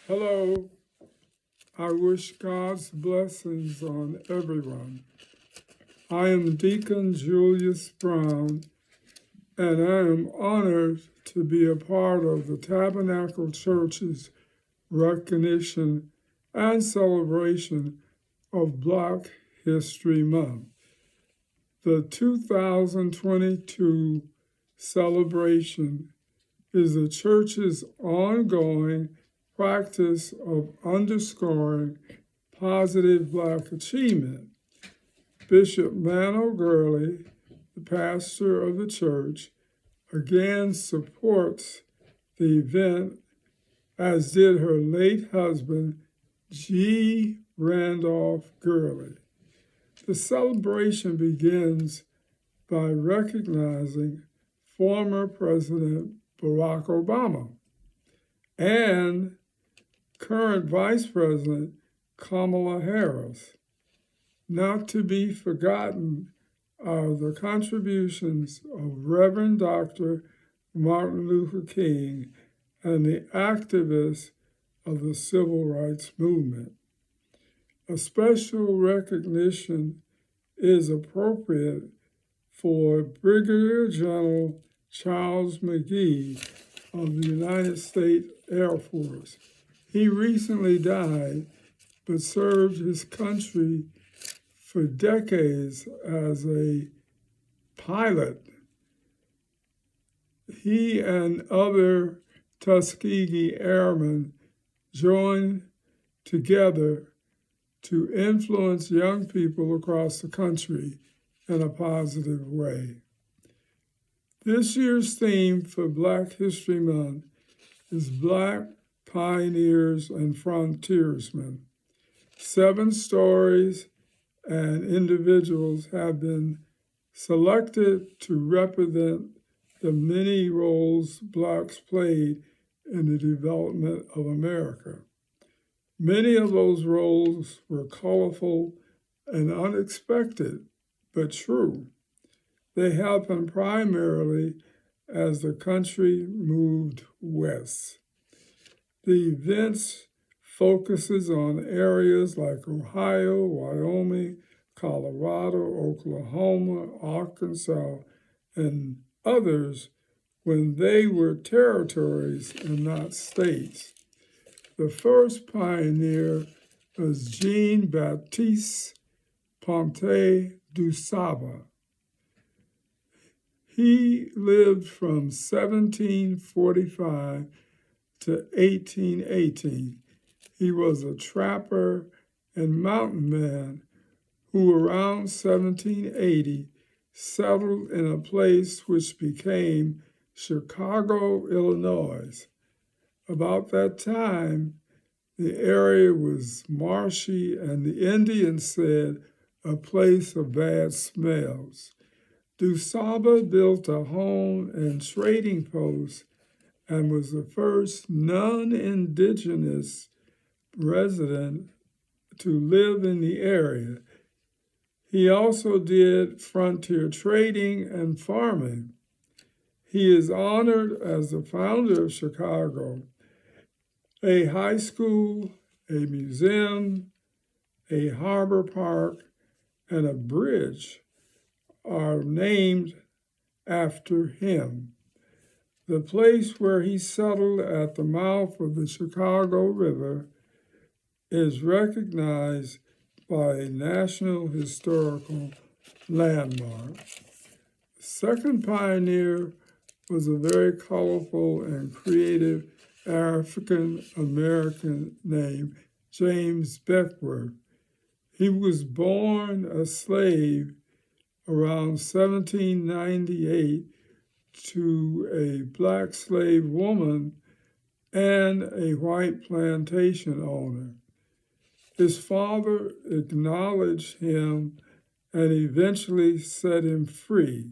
Hello, I wish God's blessings on everyone. I am Deacon Julius Brown, and I am honored to be a part of the Tabernacle Church's recognition and celebration of Black History Month. The 2022 celebration is the church's ongoing practice of underscoring positive Black achievement. Bishop Mano Gurley, the pastor of the church, again supports the event, as did her late husband, G. Randolph Gurley. The celebration begins by recognizing former President Barack Obama and current Vice President Kamala Harris. Not to be forgotten are the contributions of Reverend Dr. Martin Luther King and the activists of the Civil Rights Movement. A special recognition is appropriate for Brigadier General Charles McGee of the United States Air Force. He recently died, but served his country for decades as a pilot. He and other Tuskegee Airmen joined together to influence young people across the country in a positive way. This year's theme for Black History Month is Black Pioneers and Frontiersmen. 7 stories and individuals have been selected to represent the many roles Blacks played in the development of America. Many of those roles were colorful and unexpected, but true. They happened primarily as the country moved west. The events focuses on areas like Ohio, Wyoming, Colorado, Oklahoma, Arkansas, and others when they were territories and not states. The first pioneer was Jean-Baptiste Ponte du Saba. He lived from 1745 to 1818. He was a trapper and mountain man who around 1780 settled in a place which became Chicago, Illinois. About that time, the area was marshy and the Indians said a place of bad smells. DuSaba built a home and trading post and was the first non-indigenous resident to live in the area. He also did frontier trading and farming. He is honored as the founder of Chicago. A high school, a museum, a harbor park, and a bridge are named after him. The place where he settled at the mouth of the Chicago River is recognized by a National Historical Landmark. The second pioneer was a very colorful and creative African American named James Beckworm. He was born a slave around 1798 to a Black slave woman and a white plantation owner. His father acknowledged him and eventually set him free.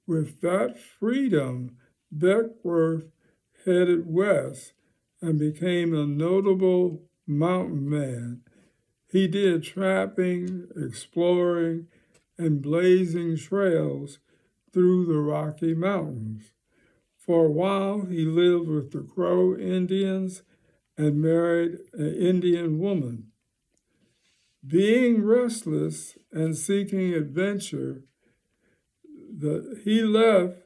With that freedom, Beckworth headed west and became a notable mountain man. He did trapping, exploring, and blazing trails through the Rocky Mountains. For a while, he lived with the Crow Indians and married an Indian woman. Being restless and seeking adventure, he left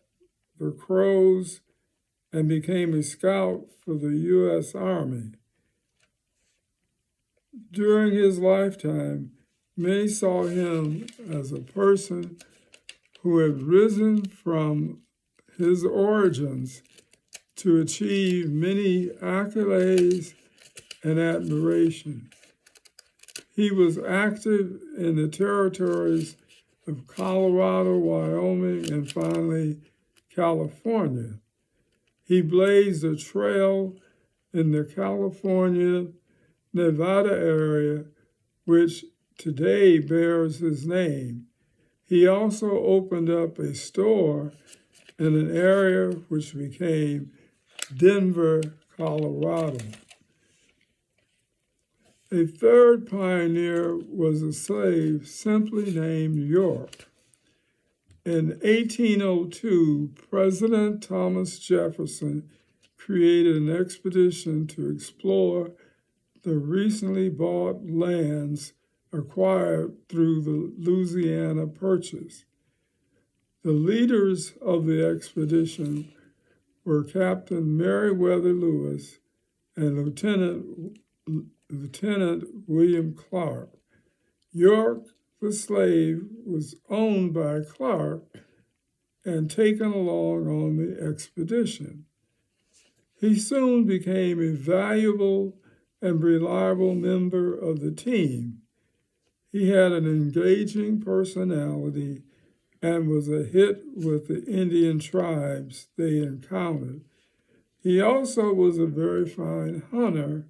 the Crows and became a scout for the U.S. Army. During his lifetime, many saw him as a person who had risen from his origins to achieve many accolades and admiration. He was active in the territories of Colorado, Wyoming, and finally California. He blazed a trail in the California, Nevada area, which today bears his name. He also opened up a store in an area which became Denver, Colorado. A third pioneer was a slave simply named York. In 1802, President Thomas Jefferson created an expedition to explore the recently bought lands acquired through the Louisiana Purchase. The leaders of the expedition were Captain Meriwether Lewis and Lieutenant William Clark. York, the slave, was owned by Clark and taken along on the expedition. He soon became a valuable and reliable member of the team. He had an engaging personality and was a hit with the Indian tribes they encountered. He also was a very fine hunter.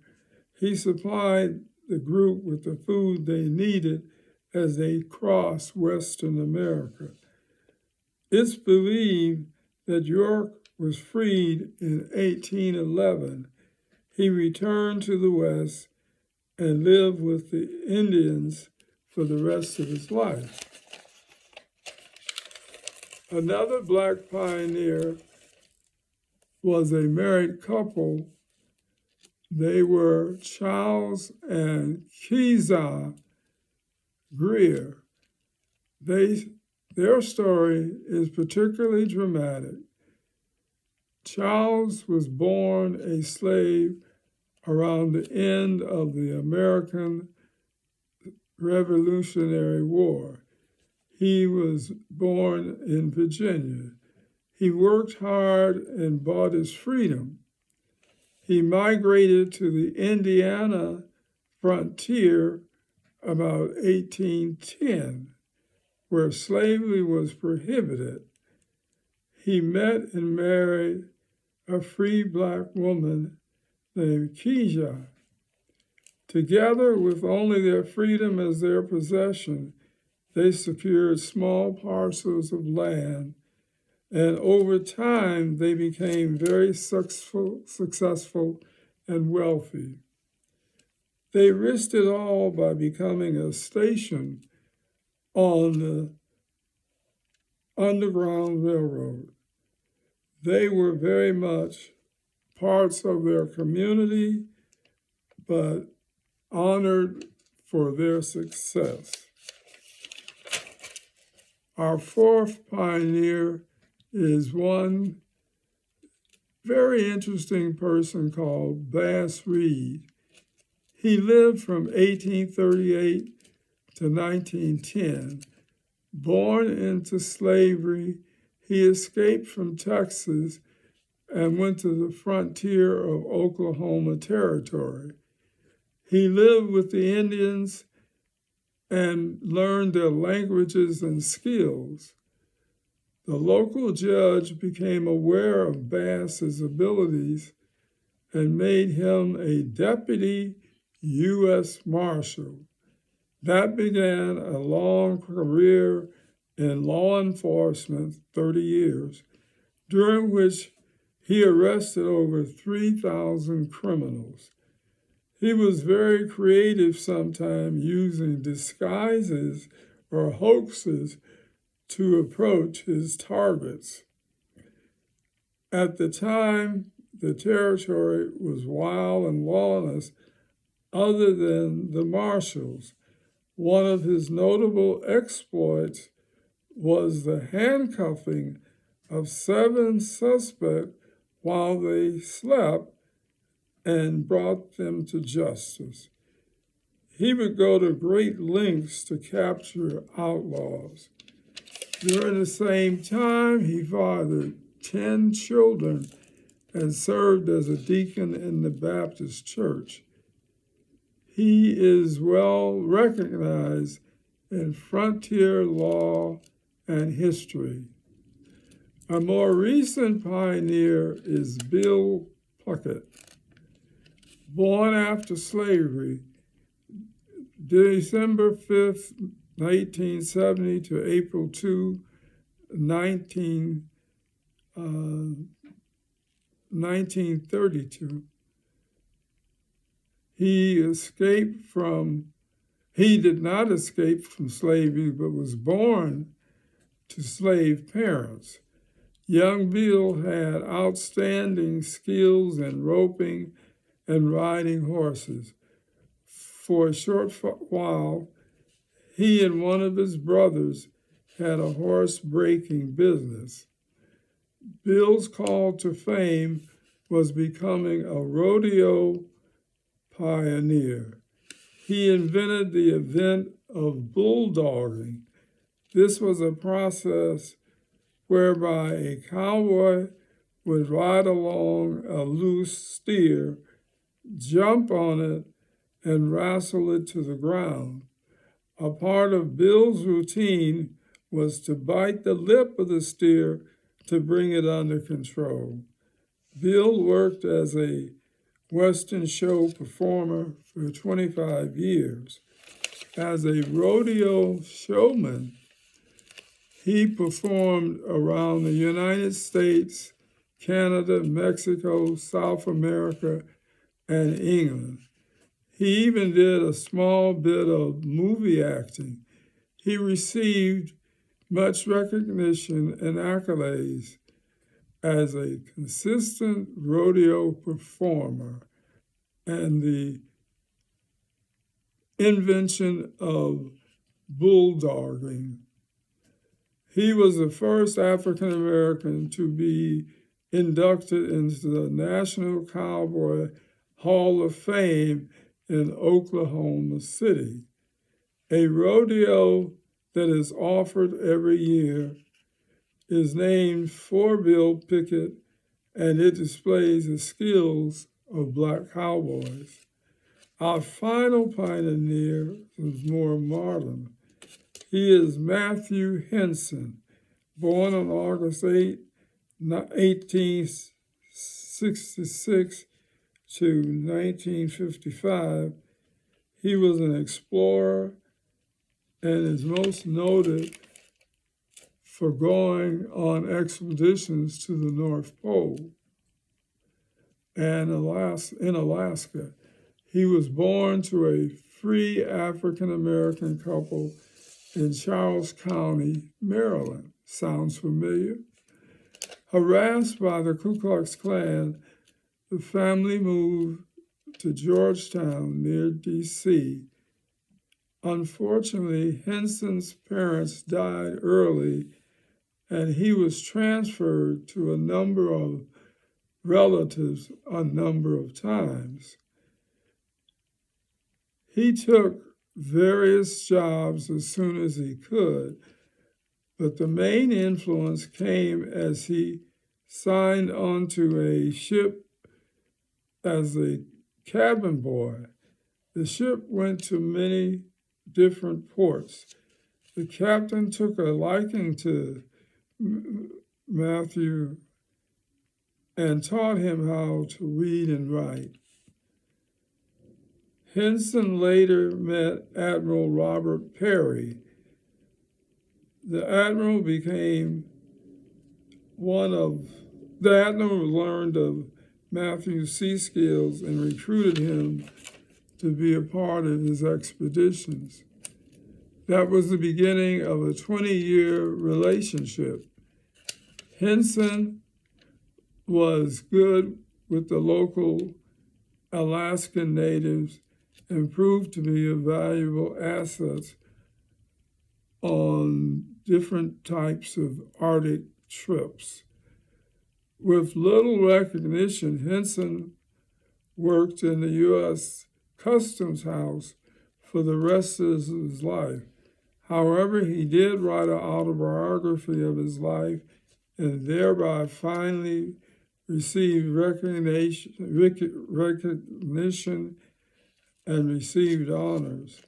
He supplied the group with the food they needed as they crossed Western America. It's believed that York was freed in 1811. He returned to the West and lived with the Indians for the rest of his life. Another Black pioneer was a married couple. They were Charles and Keiza Greer. Their story is particularly dramatic. Charles was born a slave around the end of the American Revolutionary War. He was born in Virginia. He worked hard and bought his freedom. He migrated to the Indiana frontier about 1810, where slavery was prohibited. He met and married a free Black woman named Keiza. Together, with only their freedom as their possession, they secured small parcels of land, and over time, they became very successful and wealthy. They risked it all by becoming a station on the Underground Railroad. They were very much parts of their community, but honored for their success. Our fourth pioneer is one very interesting person called Bass Reed. He lived from 1838 to 1910. Born into slavery, he escaped from Texas and went to the frontier of Oklahoma Territory. He lived with the Indians and learned their languages and skills. The local judge became aware of Bass's abilities and made him a deputy U.S. Marshal. That began a long career in law enforcement, 30 years, during which he arrested over 3,000 criminals. He was very creative sometimes, using disguises or hoaxes to approach his targets. At the time, the territory was wild and lawless other than the marshals. One of his notable exploits was the handcuffing of 7 suspects while they slept and brought them to justice. He would go to great lengths to capture outlaws. During the same time, he fathered 10 children and served as a deacon in the Baptist church. He is well recognized in frontier law and history. A more recent pioneer is Bill Puckett. Born after slavery, December 5th, 1970 to April 2, 1932. He did not escape from slavery, but was born to slave parents. Young Bill had outstanding skills in roping and riding horses. For a short while, he and one of his brothers had a horse breaking business. Bill's call to fame was becoming a rodeo pioneer. He invented the event of bulldogging. This was a process whereby a cowboy would ride along a loose steer, jump on it, and wrestle it to the ground. A part of Bill's routine was to bite the lip of the steer to bring it under control. Bill worked as a Western show performer for 25 years. As a rodeo showman, he performed around the United States, Canada, Mexico, South America, and England. He even did a small bit of movie acting. He received much recognition and accolades as a consistent rodeo performer and the invention of bulldogging. He was the first African American to be inducted into the National Cowboy Hall of Fame in Oklahoma City. A rodeo that is offered every year is named for Bill Puckett, and it displays the skills of Black cowboys. Our final pioneer is more modern. He is Matthew Henson, born on August 8, 1866 to 1955. He was an explorer and is most noted for going on expeditions to the North Pole and in Alaska. He was born to a free African-American couple in Charles County, Maryland. Sounds familiar? Harassed by the Ku Klux Klan, the family moved to Georgetown near D.C. Unfortunately, Henson's parents died early, and he was transferred to a number of relatives a number of times. He took various jobs as soon as he could, but the main influence came as he signed onto a ship as a cabin boy. The ship went to many different ports. The captain took a liking to Matthew and taught him how to read and write. Henson later met Admiral Robert Perry. The admiral learned of Matthew's sea skills and recruited him to be a part of his expeditions. That was the beginning of a 20-year relationship. Henson was good with the local Alaskan natives and proved to be a valuable asset on different types of Arctic trips. With little recognition, Henson worked in the U.S. Customs House for the rest of his life. However, he did write an autobiography of his life and thereby finally received recognition and received honors.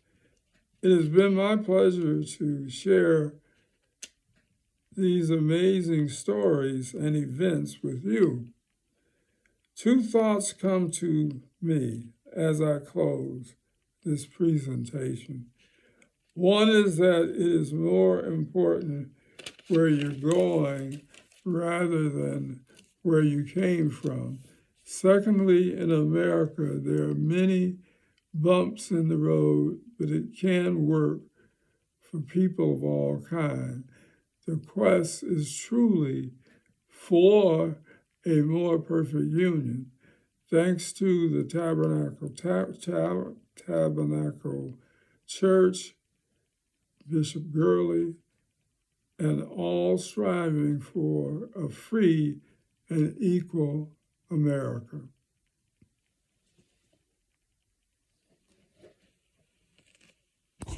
It has been my pleasure to share these amazing stories and events with you. Two thoughts come to me as I close this presentation. One is that it is more important where you're going rather than where you came from. Secondly, in America, there are many bumps in the road, but it can work for people of all kinds. The quest is truly for a more perfect union. Thanks to the Tabernacle Church, Bishop Gurley, and all striving for a free and equal America.